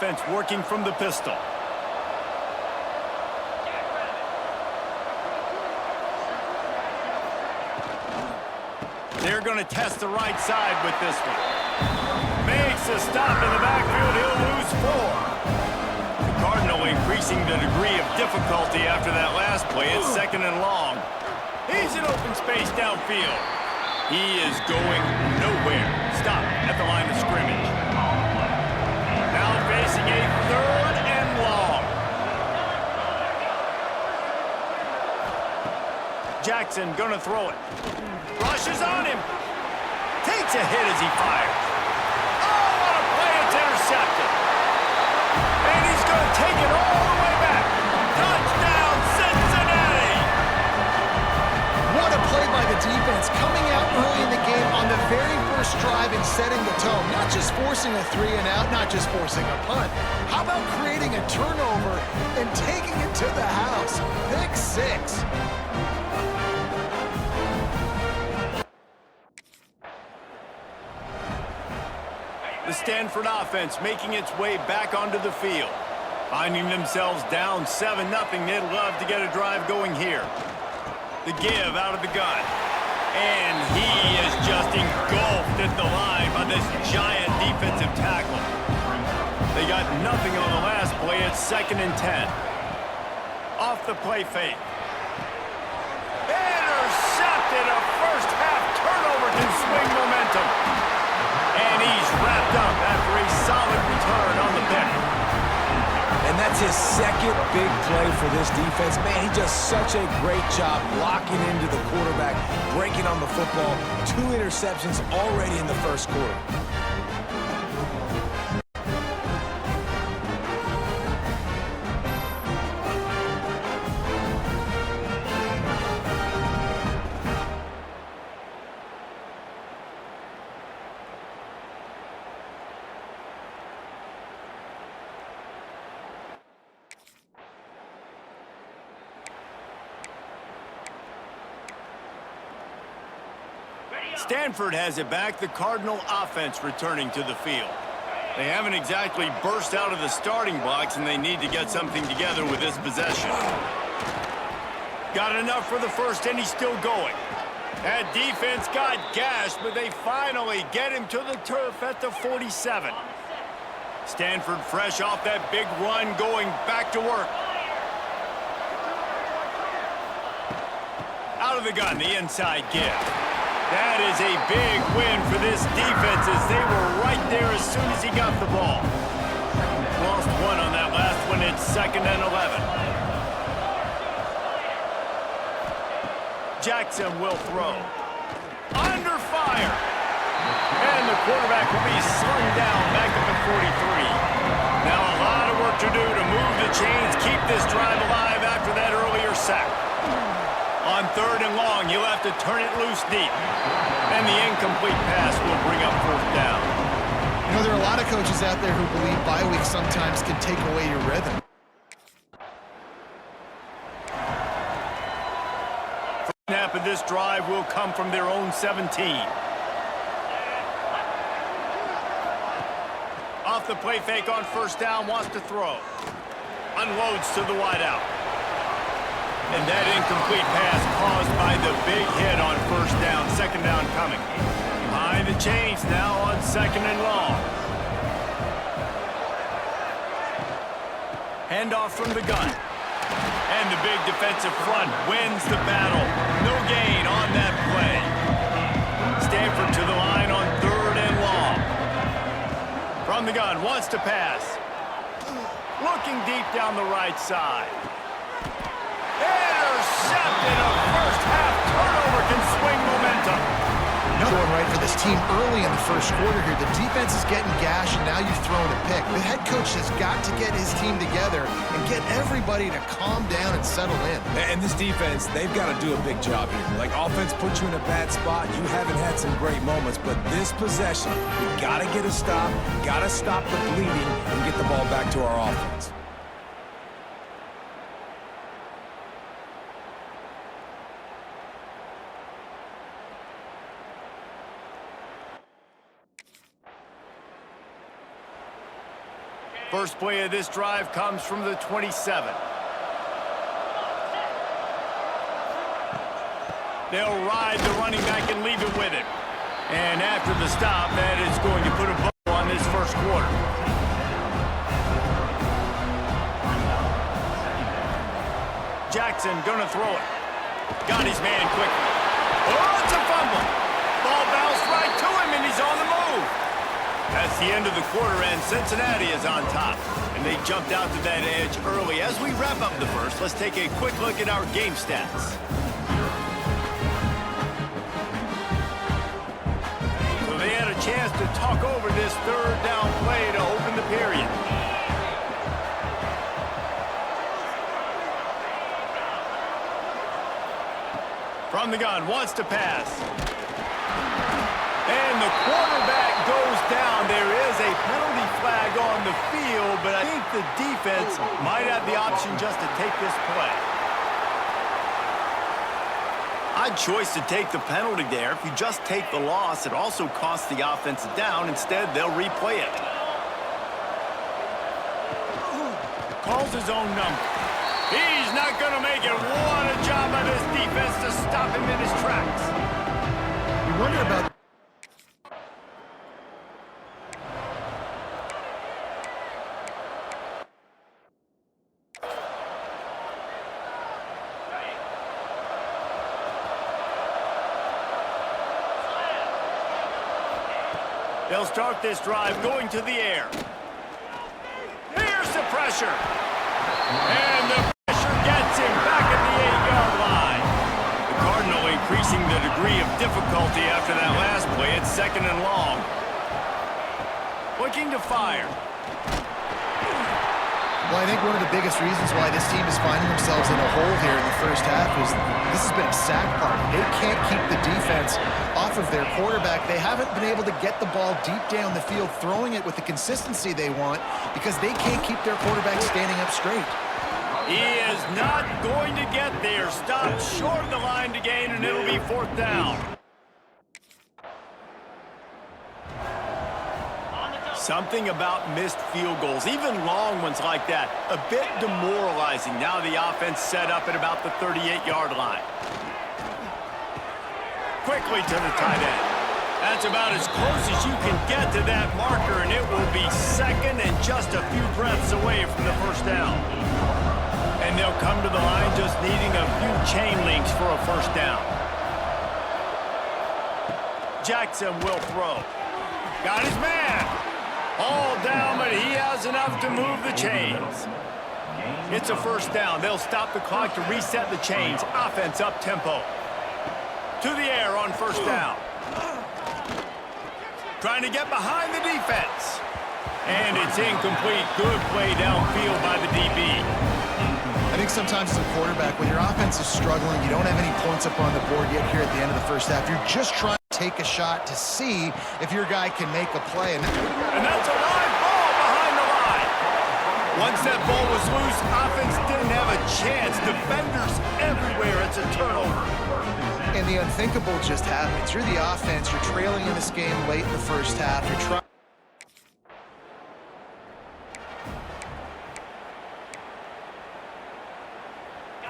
offense working from the pistol. They're going to test the right side with this one. Makes a stop in the backfield. He'll lose 4. The Cardinal increasing the degree of difficulty after that last play. It's 2nd and long. He's in open space downfield. He is going nowhere. Stop at the line of scrimmage. Now facing a 3rd and long. Jackson going to throw it. Rushes on him. Takes a hit as he fires. Oh, what a play. It's intercepted. And he's going to take it all the way back. Touchdown, Cincinnati. What a play by the defense, coming out early in the game on the very first drive and setting the tone. Not just forcing a 3 and out, not just forcing a punt. How about creating a turnover and taking it to the house? Pick 6. The Stanford offense making its way back onto the field. Finding themselves down 7-0, they'd love to get a drive going here. The give out of the gun. And he is just engulfed at the line by this giant defensive tackle. They got nothing on the last play. It's 2nd and 10. Off the play fake. Intercepted. A first-half turnover can swing momentum. And he's wrapped up after a solid return on the pick. And that's his 2nd big play for this defense. Man, he does such a great job locking into the quarterback, breaking on the football. 2 interceptions already in the first quarter. Stanford has it back. The Cardinal offense returning to the field. They haven't exactly burst out of the starting blocks, and they need to get something together with this possession. Got enough for the first, and he's still going. That defense got gashed, but they finally get him to the turf at the 47. Stanford fresh off that big run, going back to work. Out of the gun, the inside give. That is a big win for this defense as they were right there as soon as he got the ball. Lost 1 on that last one. It's 2nd and 11. Jackson will throw. Under fire. And the quarterback will be slung down back at the 43. Now a lot of work to do to move the chains, keep this drive alive after that earlier sack. On 3rd and long, you'll have to turn it loose deep. And the incomplete pass will bring up 4th down. You know, there are a lot of coaches out there who believe bye weeks sometimes can take away your rhythm. First snap of this drive will come from their own 17. Off the play fake on 1st down, wants to throw. Unloads to the wideout. And that incomplete pass caused by the big hit on 1st down. 2nd down coming. Behind the chains now on 2nd and long. Handoff from the gun. And the big defensive front wins the battle. No gain on that play. Stanford to the line on 3rd and long. From the gun, wants to pass. Looking deep down the right side. Intercepted. A first-half turnover can swing momentum. Another one right for this team early in the first quarter here. The defense is getting gashed, and now you've thrown a pick. The head coach has got to get his team together and get everybody to calm down and settle in. And this defense, they've got to do a big job here. Like, offense puts you in a bad spot. You haven't had some great moments, but this possession, we got to get a stop, got to stop the bleeding, and get the ball back to our offense. First play of this drive comes from the 27. They'll ride the running back and leave it with him. And after the stop, that is going to put a bow on this first quarter. Jackson gonna throw it. Got his man quickly. Oh, it's a fumble. Ball bounced right to him, and he's on the move. That's the end of the quarter, and Cincinnati is on top. And they jumped out to that edge early. As we wrap up the first, let's take a quick look at our game stats. So they had a chance to talk over this third down play to open the period. From the gun, wants to pass. And the quarterback goes down. There is a penalty flag on the field, but I think the defense might have the option just to take this play. Odd choice to take the penalty there. If you just take the loss, it also costs the offense a down. Instead, they'll replay it. Calls his own number. He's not going to make it. What a job by this defense to stop him in his tracks. You wonder about... They'll start this drive going to the air. Here's the pressure. And the pressure gets him back at the 8-yard line. The Cardinal increasing the degree of difficulty after that last play. It's 2nd and long. Looking to fire. Well, I think one of the biggest reasons why this team is finding themselves in a hole here in the first half is this has been a sack party. They can't keep the defense off of their quarterback. They haven't been able to get the ball deep down the field, throwing it with the consistency they want because they can't keep their quarterback standing up straight. He is not going to get there. Stopped short of the line to gain, and it'll be 4th down. Something about missed field goals, even long ones like that, a bit demoralizing. Now the offense set up at about the 38-yard line. Quickly to the tight end. That's about as close as you can get to that marker, and it will be 2nd and just a few breaths away from the first down. And they'll come to the line just needing a few chain links for a first down. Jackson will throw. Got his man. All down, but he has enough to move the chains. It's a first down. They'll stop the clock to reset the chains. Offense up tempo. To the air on first down. Trying to get behind the defense. And it's incomplete. Good play downfield by the DB. I think sometimes as a quarterback, when your offense is struggling, you don't have any points up on the board yet here at the end of the first half. You're just trying to take a shot to see if your guy can make a play. And that's a live ball behind the line. Once that ball was loose, offense didn't have a chance. Defenders everywhere. It's a turnover. And the unthinkable just happens. You're the offense. You're trailing in this game late in the first half. You're trying.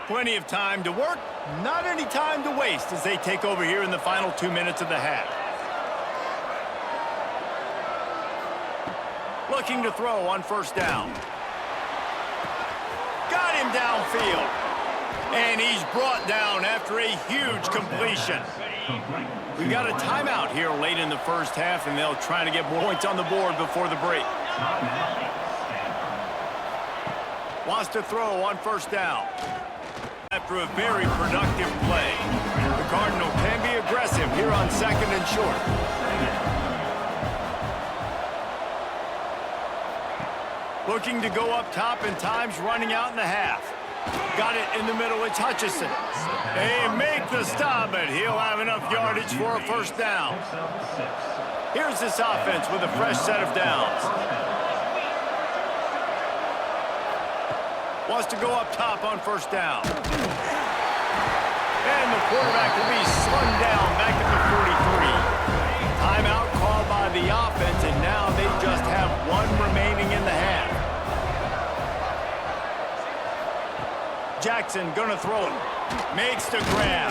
Plenty of time to work, not any time to waste as they take over here in the final 2 minutes of the half. Looking to throw on first down. Got him downfield. And he's brought down after a huge completion. We've got a timeout here late in the first half, and they'll try to get more points on the board before the break. Wants to throw on first down. After a very productive play, the Cardinal can be aggressive here on 2nd and short. Looking to go up top, and time's running out in the half. Got it in the middle, it's Hutchinson. They make the stop, but he'll have enough yardage for a first down. Here's this offense with a fresh set of downs. Wants to go up top on first down. And the quarterback will be slung down back at the 43. Timeout called by the offense, and now they just have one remaining in the half. Jackson gonna throw it. Makes the grab.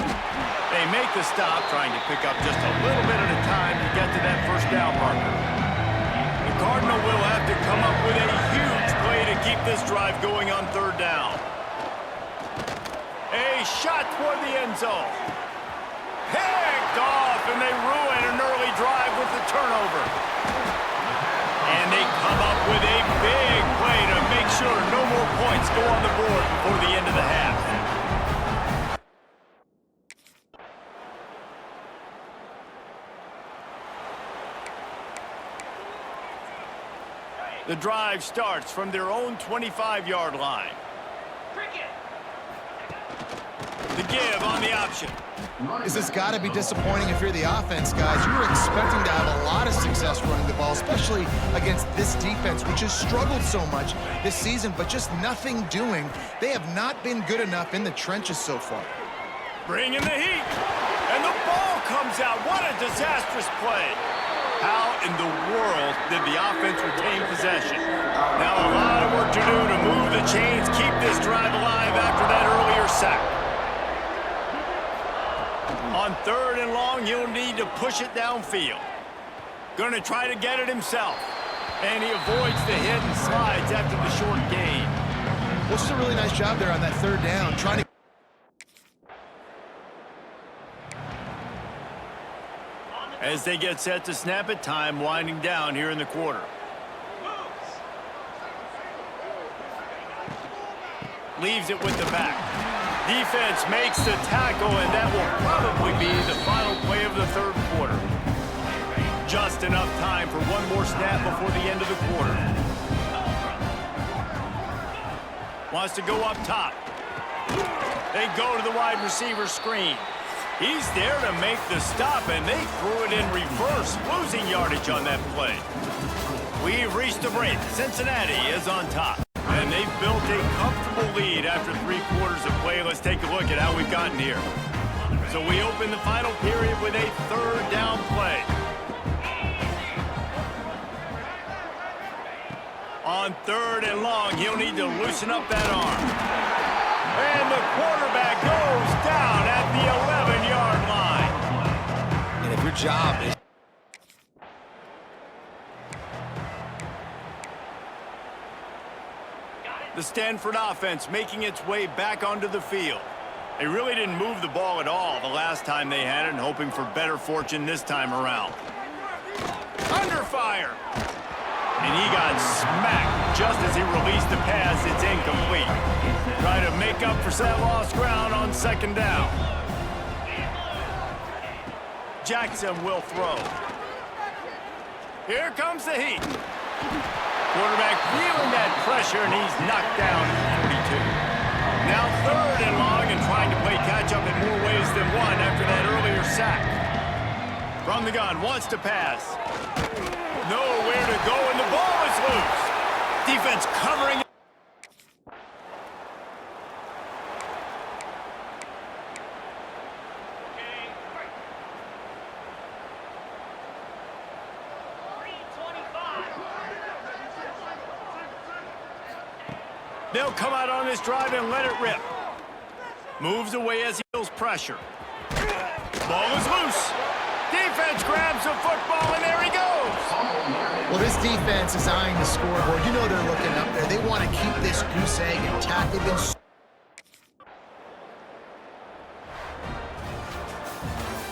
They make the stop, trying to pick up just a little bit at a time to get to that first down marker. The Cardinal will have to come up with a huge play to keep this drive going on third down. A shot toward the end zone. Picked off, and they ruin an early drive with the turnover. And they come up with a big play to make sure no more points go on the board before the end of the half. The drive starts from their own 25-yard line. The give on the option. This has got to be disappointing if you're the offense, guys. You were expecting to have a lot of success running the ball, especially against this defense, which has struggled so much this season, but just nothing doing. They have not been good enough in the trenches so far. Bring in the heat, and the ball comes out. What a disastrous play. How in the world did the offense retain possession? Now a lot of work to do to move the chains, keep this drive alive after that earlier sack. On third and long, he'll need to push it downfield. Going to try to get it himself. And he avoids the hit and slides after the short gain. Well, just a really nice job there on that third down, trying to... As they get set to snap it, time winding down here in the quarter. Leaves it with the back. Defense makes the tackle, and that will probably be the final play of the third quarter. Just enough time for one more snap before the end of the quarter. Wants to go up top. They go to the wide receiver screen. He's there to make the stop, and they threw it in reverse, losing yardage on that play. We've reached the break. Cincinnati is on top, and they've built a comfortable lead after 3 quarters of play. Let's take a look at how we've gotten here. So we open the final period with a third down play. On third and long, he'll need to loosen up that arm. And the quarterback goes down at the 11-yard line. And if your job is... The Stanford offense making its way back onto the field. They really didn't move the ball at all the last time they had it, and hoping for better fortune this time around. Under fire. And he got smacked just as he released the pass. It's incomplete. Try to make up for that lost ground on second down. Jackson will throw. Here comes the heat. Quarterback feeling that pressure, and he's knocked down at 42. Now third and long, and trying to play catch-up in more ways than one after that earlier sack. From the gun, wants to pass. Nowhere to go, and the ball is loose. Defense covering. They'll come out on this drive and let it rip. Moves away as he feels pressure. Ball is loose. Defense grabs the football, and there he goes. Well, this defense is eyeing the scoreboard. You know they're looking up there. They want to keep this goose egg intact. They've been...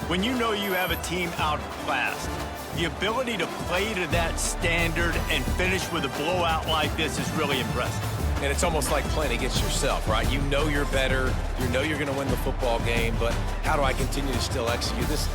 When you know you have a team outclassed, the ability to play to that standard and finish with a blowout like this is really impressive. And it's almost like playing against yourself, right? You know you're better. You know you're going to win the football game, but how do I continue to still execute this?